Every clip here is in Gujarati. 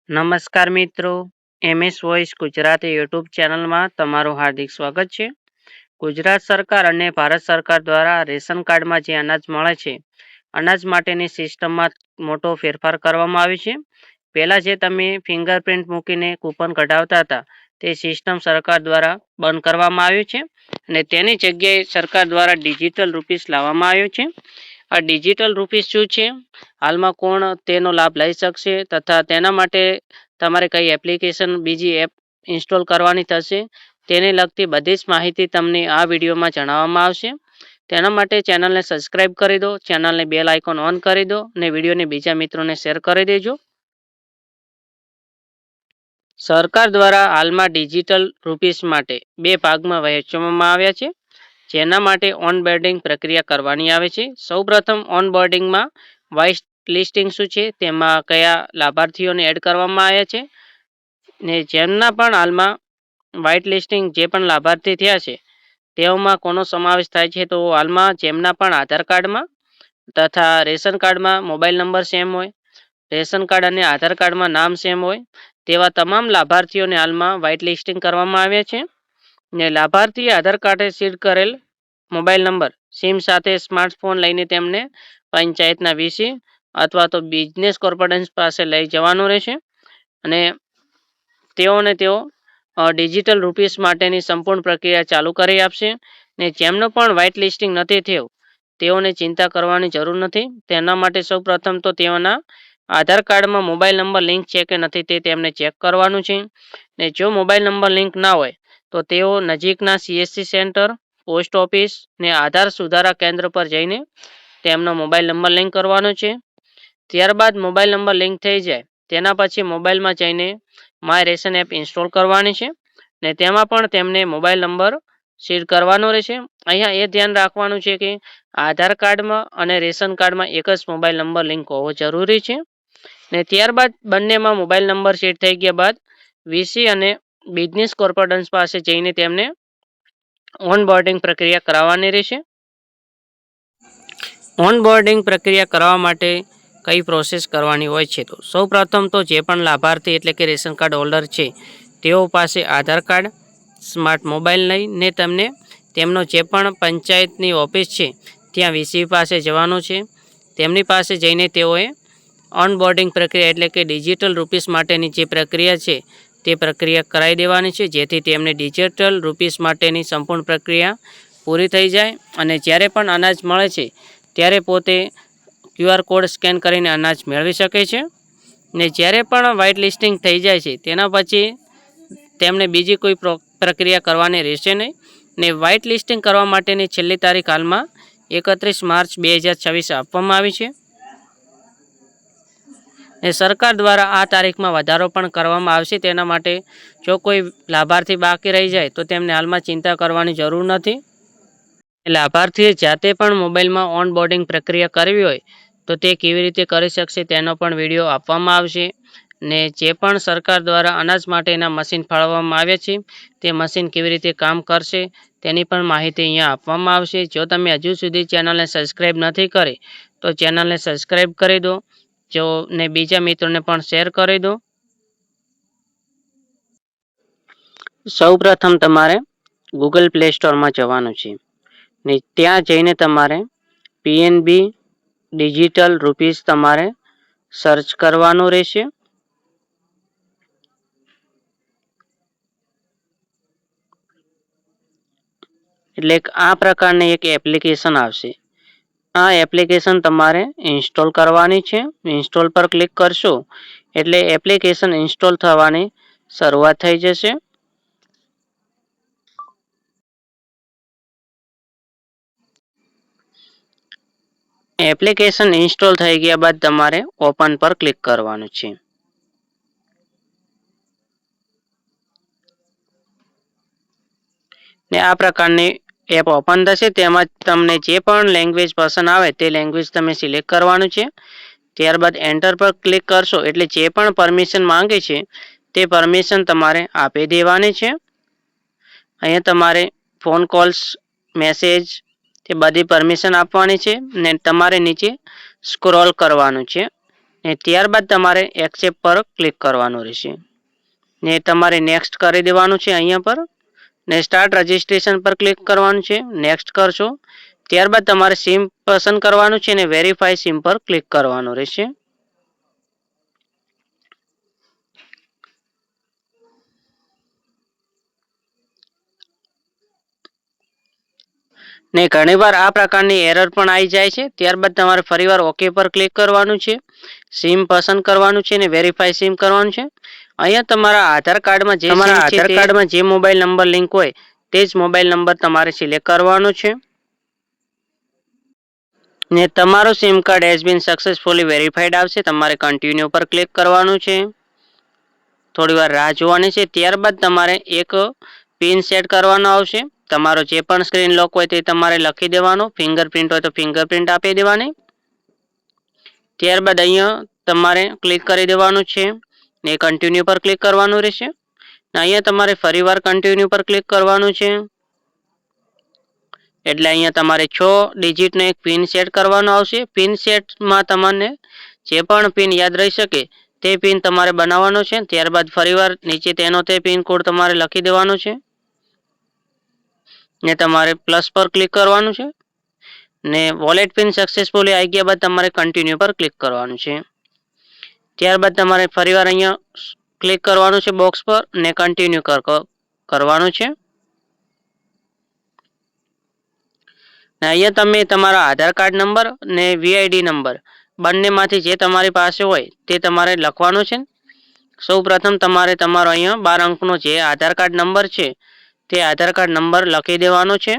નમસ્કાર મિત્રો, MS વોઇસ ગુજરાતી યુટ્યુબ ચેનલમાં તમારું હાર્દિક સ્વાગત છે. ગુજરાત સરકાર અને ભારત સરકાર દ્વારા રેશન કાર્ડમાં જે અનાજ મળે છે, અનાજ માટેની સિસ્ટમમાં મોટો ફેરફાર કરવામાં આવ્યો છે. પહેલાં જે તમે ફિંગરપ્રિન્ટ મૂકીને કૂપન કઢાવતા હતા, તે સિસ્ટમ સરકાર દ્વારા બંધ કરવામાં આવ્યું છે અને તેની જગ્યાએ સરકાર દ્વારા ડિજિટલ રૂપીસ લાવવામાં આવ્યો છે. આ ડિજિટલ રૂપીસ શું છે, હાલમાં કોણ તેનો લાભ લઈ શકશે તથા તેના માટે તમારે કઈ એપ્લિકેશન બીજી એપ ઇન્સ્ટોલ કરવાની થશે, તેને લગતી બધી જ માહિતી તમને આ વિડીયોમાં જણાવવામાં આવશે. તેના માટે ચેનલને સબસ્ક્રાઈબ કરી દો, ચેનલને બેલ આઇકોન ઓન કરી દો અને વિડીયોને બીજા મિત્રોને શેર કરી દેજો. સરકાર દ્વારા હાલમાં ડિજિટલ રૂપીસ માટે 2 ભાગમાં વહેંચવામાં આવ્યા છે, જેના માટે ઓનબોર્ડિંગ પ્રક્રિયા કરવાની આવે છે. સૌપ્રથમ ઓનબોર્ડિંગમાં વાઇસ લિસ્ટિંગ શું છે, તેમાં કયા લાભાર્થીઓને એડ કરવામાં આવ્યા છે ને જેમના પણ હાલમાં વ્હાઇટ લિસ્ટિંગ જે પણ લાભાર્થી થયા છે તેઓમાં કોનો સમાવેશ થાય છે, તો હાલમાં જેમના પણ આધાર કાર્ડમાં તથા રેશન કાર્ડમાં મોબાઈલ નંબર સેમ હોય, રેશન કાર્ડ અને આધાર કાર્ડમાં નામ સેમ હોય તેવા તમામ લાભાર્થીઓને હાલમાં વ્હાઇટ લિસ્ટિંગ કરવામાં આવ્યા છે. ને લાભાર્થીએ આધાર કાર્ડે સીડ કરેલ મોબાઈલ નંબર સિમ સાથે સ્માર્ટફોન લઈને તેમને પંચાયતના વીસી અથવા તો બિઝનેસ કોર્પોરેશન પાસે લઈ જવાનું રહેશે અને તેઓ ડિજિટલ રૂપીસ માટેની સંપૂર્ણ પ્રક્રિયા ચાલુ કરી આપશે. ને જેમનું પણ વ્હાઇટ લિસ્ટિંગ નથી થયું તેઓને ચિંતા કરવાની જરૂર નથી. તેના માટે સૌપ્રથમ તો તેઓના આધાર કાર્ડમાં મોબાઈલ નંબર લિંક છે કે નથી તે તેમને ચેક કરવાનું છે. ને જો મોબાઈલ નંબર લિંક ના હોય તો તેઓ નજીકના CSC સેન્ટર, પોસ્ટ ઓફિસ ને આધાર સુધારા કેન્દ્ર પર જઈને તેમનો મોબાઈલ નંબર લિંક કરવાનો છે. ત્યારબાદ મોબાઈલ નંબર લિંક થઈ જાય તેના પછી મોબાઈલમાં જઈને માય રેશન એપ ઇન્સ્ટોલ કરવાની છે ને તેમાં પણ તેમને મોબાઈલ નંબર સીડ કરવાનો રહેશે. અહીંયા એ ધ્યાન રાખવાનું છે કે આધાર કાર્ડમાં અને રેશન કાર્ડમાં એક જ મોબાઈલ નંબર લિંક હોવો જરૂરી છે. ને ત્યારબાદ બંનેમાં મોબાઈલ નંબર સીડ થઈ ગયા બાદ વીસી અને બિઝનેસ કોર્પોરેશન પાસે જઈને તેમને ઓનબોર્ડિંગ પ્રક્રિયા કરાવવાની રહેશે. ઓનબોર્ડિંગ પ્રક્રિયા કરવા માટે કઈ પ્રોસેસ કરવાની હોય છે, તો સૌપ્રથમ તો જે પણ લાભાર્થી એટલે કે રેશન કાર્ડ હોલ્ડર છે તેઓ પાસે આધાર કાર્ડ, સ્માર્ટ મોબાઈલ લઈને તેમને તેમનો જે પણ પંચાયતની ઓફિસ છે ત્યાં વીસી પાસે જવાનું છે. તેમની પાસે જઈને તેઓએ ઓનબોર્ડિંગ પ્રક્રિયા એટલે કે ડિજિટલ રૂપીસ માટેની જે પ્રક્રિયા છે તે પ્રક્રિયા કરાવી દેવાની છે, જેથી તેમને ડિજિટલ રૂપીસ માટેની સંપૂર્ણ પ્રક્રિયા પૂરી થઈ જાય અને જ્યારે પણ અનાજ મળે છે ત્યારે પોતે QR કોડ સ્કેન કરીને અનાજ મેળવી શકે છે. ને જ્યારે પણ વ્હાઇટ લિસ્ટિંગ થઈ જાય છે તેના પછી તેમને બીજી કોઈ પ્રક્રિયા કરવાની રહેશે નહીં. ને વ્હાઇટ લિસ્ટિંગ કરવા માટેની છેલ્લી તારીખ હાલમાં 31 માર્ચ 2026 આપવામાં આવી છે. ને સરકાર દ્વારા આ તારીખમાં વધારો પણ કરવામાં આવશે. તેના માટે જો કોઈ લાભાર્થી બાકી રહી જાય તો તેમને હાલમાં ચિંતા કરવાની જરૂર નથી. લાભાર્થીએ જાતે પણ મોબાઈલમાં ઓનબોર્ડિંગ પ્રક્રિયા કરવી હોય તો તે કેવી રીતે કરી શકશે તેનો પણ વિડીયો આપવામાં આવશે. ને જે પણ સરકાર દ્વારા અનાજ માટેના મશીન ફાળવવામાં આવ્યા છે તે મશીન કેવી રીતે કામ કરશે તેની પણ માહિતી અહીંયા આપવામાં આવશે. જો તમે હજુ સુધી ચેનલને સબસ્ક્રાઈબ નથી કરી તો ચેનલને સબસ્ક્રાઈબ કરી દો, ને બીજા મિત્રોને પણ શેર કરી દો. સૌપ્રથમ તમારે ગૂગલ પ્લે સ્ટોરમાં જવાનું છે ને ત્યાં જઈને તમારે PNB ડિજિટલ રૂપીસ તમારે સર્ચ કરવાનું રહેશે. એટલે આ પ્રકારની એક એપ્લિકેશન આવશે. આ એપ્લિકેશન તમારે ઇન્સ્ટોલ કરવાની છે. ઇન્સ્ટોલ પર ક્લિક કરશો એટલે એપ્લિકેશન ઇન્સ્ટોલ થવાની શરૂઆત થઈ જશે. એપ્લિકેશન ઇન્સ્ટોલ થઈ ગયા બાદ તમારે ઓપન પર ક્લિક કરવાનું છે. ને આ પ્રકારની એપ ઓપન થશે. તેમાં તમને જે પણ લેંગ્વેજ પસંદ આવે તે લેંગ્વેજ તમે સિલેક્ટ કરવાનું છે. ત્યારબાદ એન્ટર પર ક્લિક કરશો એટલે જે પણ પરમિશન માંગે છે તે પરમિશન તમારે આપી દેવાની છે. અહીંયા તમારે ફોન કોલ્સ, મેસેજ તે બધી પરમિશન આપવાની છે ને તમારે નીચે સ્ક્રોલ કરવાનું છે. ને ત્યારબાદ તમારે એક્સેપ્ટ પર ક્લિક કરવાનું રહેશે ને તમારે નેક્સ્ટ કરી દેવાનું છે અહીંયા પર ને સ્ટાર્ટ રજિસ્ટ્રેશન પર ક્લિક કરવાનું છે, નેક્સ્ટ કરશો. ત્યારબાદ તમારે સિમ પસંદ કરવાનું છે અને વેરીફાઈ સિમ પર ક્લિક કરવાનું રહેશે. ને ઘણીવાર આ પ્રકારની એરર પણ આવી જાય છે. ત્યારબાદ તમારે ફરીવાર ઓકે પર ક્લિક કરવાનું છે, સિમ પસંદ કરવાનું છે અને વેરીફાઈ સિમ કરવાનું છે. અહીંયા તમારા આધાર કાર્ડમાં જે મોબાઈલ નંબર લિંક હોય તે જ મોબાઈલ નંબર તમારે સિલેક્ટ કરવાનો છે. ને તમારો sim card has been successfully verified આવશે. તમારે કન્ટિન્યુ પર ક્લિક કરવાનું છે, થોડી વાર રાહ જોવાની છે. ત્યારબાદ તમારે એક પિન સેટ કરવાનો આવશે. તમારો જે પણ સ્ક્રીન લોક હોય તે તમારે લખી દેવાનો, ફિંગરપ્રિન્ટ હોય તો ફિંગરપ્રિન્ટ આપી દેવાની. ત્યારબાદ અહીંયા તમારે ક્લિક કરી દેવાનું છે ને કન્ટિન્યુ પર ક્લિક કરવાનું રહેશે. અહીંયા તમારે ફરીવાર કન્ટિન્યુ પર ક્લિક કરવાનું છે. એટલે અહીંયા તમારે 6 ડિજિટનો એક પિન સેટ કરવાનો આવશે. પિન સેટમાં તમને જે પણ પિન યાદ રહી શકે તે પિન તમારે બનાવવાનો છે. ત્યારબાદ ફરીવાર નીચે તેનો તે પિન કોડ તમારે લખી દેવાનો છે ને તમારે પ્લસ પર ક્લિક કરવાનું છે ને વોલેટ પિન સક્સેસફુલી આવી ગયા બાદ તમારે કન્ટિન્યુ પર ક્લિક કરવાનું છે. ત્યારબાદ તમારે ફરીવાર અહીંયા ક્લિક કરવાનું છે બોક્સ પર ને કન્ટિન્યુ કરવાનું છે. અહીંયા તમે તમારા આધાર કાર્ડ નંબર ને વીઆઈડી નંબર બંનેમાંથી જે તમારી પાસે હોય તે તમારે લખવાનું છે. સૌ પ્રથમ તમારે તમારો અહીંયા 12 અંકનો જે આધાર કાર્ડ નંબર છે તે આધાર કાર્ડ નંબર લખી દેવાનો છે.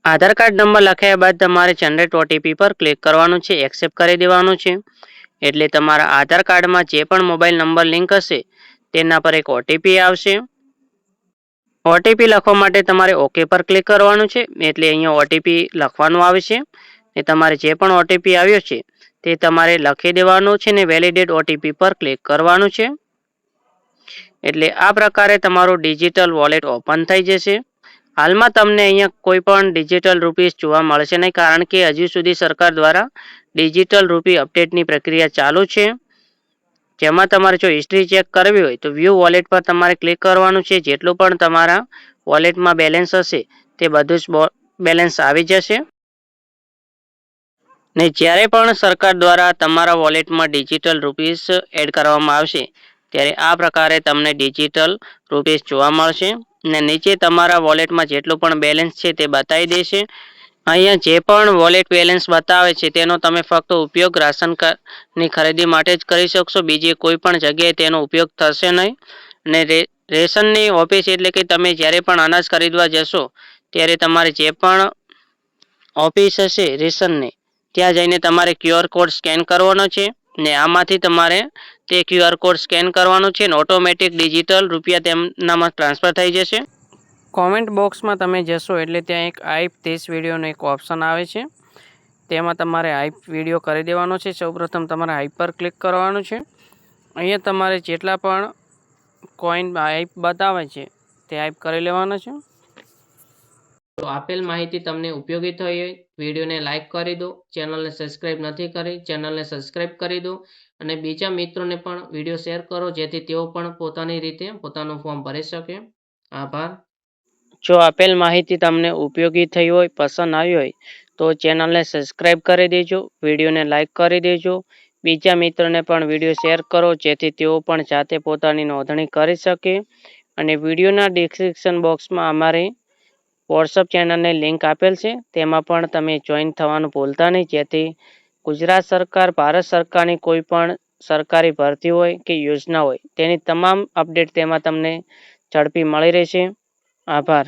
આધાર કાર્ડ નંબર લખ્યા બાદ તમારે જનરેટ ઓટીપી પર ક્લિક કરવાનું છે, એક્સેપ્ટ કરી દેવાનું છે. એટલે તમારા આધાર કાર્ડમાં જે પણ મોબાઈલ નંબર લિંક હશે તેના પર એક ઓટીપી આવશે. ઓટીપી લખવા માટે તમારે ઓકે પર ક્લિક કરવાનું છે. એટલે અહીંયા ઓટીપી લખવાનું આવે છે ને તમારે જે પણ ઓટીપી આવ્યો છે તે તમારે લખી દેવાનું છે ને વેલિડેટ ઓટીપી પર ક્લિક કરવાનું છે. એટલે આ પ્રકારે તમારું ડિજિટલ વોલેટ ઓપન થઈ જશે. હાલમાં તમને અહીંયા કોઈ પણ ડિજિટલ રૂપીસ જોવા મળશે નહીં, કારણ કે હજુ સુધી સરકાર દ્વારા ડિજિટલ રૂપી અપડેટની પ્રક્રિયા ચાલુ છે. જેમાં તમારે જો હિસ્ટ્રી ચેક કરવી હોય તો વ્યૂ વોલેટ પર તમારે ક્લિક કરવાનું છે. જેટલું પણ તમારા વોલેટમાં બેલેન્સ હશે તે બધું જ બેલેન્સ આવી જશે. ને જ્યારે પણ સરકાર દ્વારા તમારા વોલેટમાં ડિજિટલ રૂપીસ એડ કરવામાં આવશે ત્યારે આ પ્રકારે તમને ડિજિટલ રૂપીસ જોવા મળશે ને નીચે તમારા વોલેટમાં જેટલું પણ બેલેન્સ છે તે બતાવી દેશે. અહીંયા જે પણ વોલેટ બેલેન્સ બતાવે છે તેનો તમે ફક્ત ઉપયોગ રાશનની ખરીદી માટે જ કરી શકશો, બીજી કોઈ પણ જગ્યાએ તેનો ઉપયોગ થશે નહીં. અને રેશનની ઓફિસ એટલે કે તમે જ્યારે પણ અનાજ ખરીદવા જશો ત્યારે તમારે જે પણ ઓફિસ હશે રેશનની ત્યાં જઈને તમારે QR કોડ સ્કેન કરવાનો છે ને આમાંથી તમારે તે QR કોડ સ્કેન કરવાનો છે ને ઓટોમેટિક ડિજિટલ રૂપિયા તેમનામાં ટ્રાન્સફર થઈ જશે. કોમેન્ટ બોક્સમાં તમે જશો એટલે ત્યાં એક આઈપ ધીસ વિડીયોનો એક ઓપ્શન આવે છે, તેમાં તમારે આઈપ વિડીયો કરી દેવાનો છે. સૌપ્રથમ તમારે આઈપ પર ક્લિક કરવાનું છે. અહીંયા તમારે જેટલા પણ કોઈન આઈપ બતાવે છે તે આઈપ કરી લેવાનો છે. તો આપેલ માહિતી તમને ઉપયોગી થઈ હોય વિડીયોને લાઇક કરી દો, ચેનલને સબસ્ક્રાઈબ નથી કરી ચેનલને સબસ્ક્રાઈબ કરી દો અને બીજા મિત્રોને પણ વિડીયો શેર કરો જેથી તેઓ પણ પોતાની રીતે પોતાનું ફોર્મ ભરી શકે. આભાર. જો આપેલ માહિતી તમને ઉપયોગી થઈ હોય, પસંદ આવી હોય તો ચેનલને સબસ્ક્રાઈબ કરી દેજો, વિડીયોને લાઇક કરી દેજો, બીજા મિત્રોને પણ વિડીયો શેર કરો જેથી તેઓ પણ જાતે પોતાની નોંધણી કરી શકે. અને વિડીયોના ડિસ્ક્રિપ્શન બોક્સમાં અમારી વોટ્સઅપ ચેનલની લિંક આપેલ છે, તેમાં પણ તમે જોઈન થવાનું ભૂલતા નહીં, જેથી ગુજરાત સરકાર, ભારત સરકારની કોઈ પણ સરકારી ભરતી હોય કે યોજના હોય તેની તમામ અપડેટ તેમાં તમને ઝડપી મળી રહેશે. આભાર.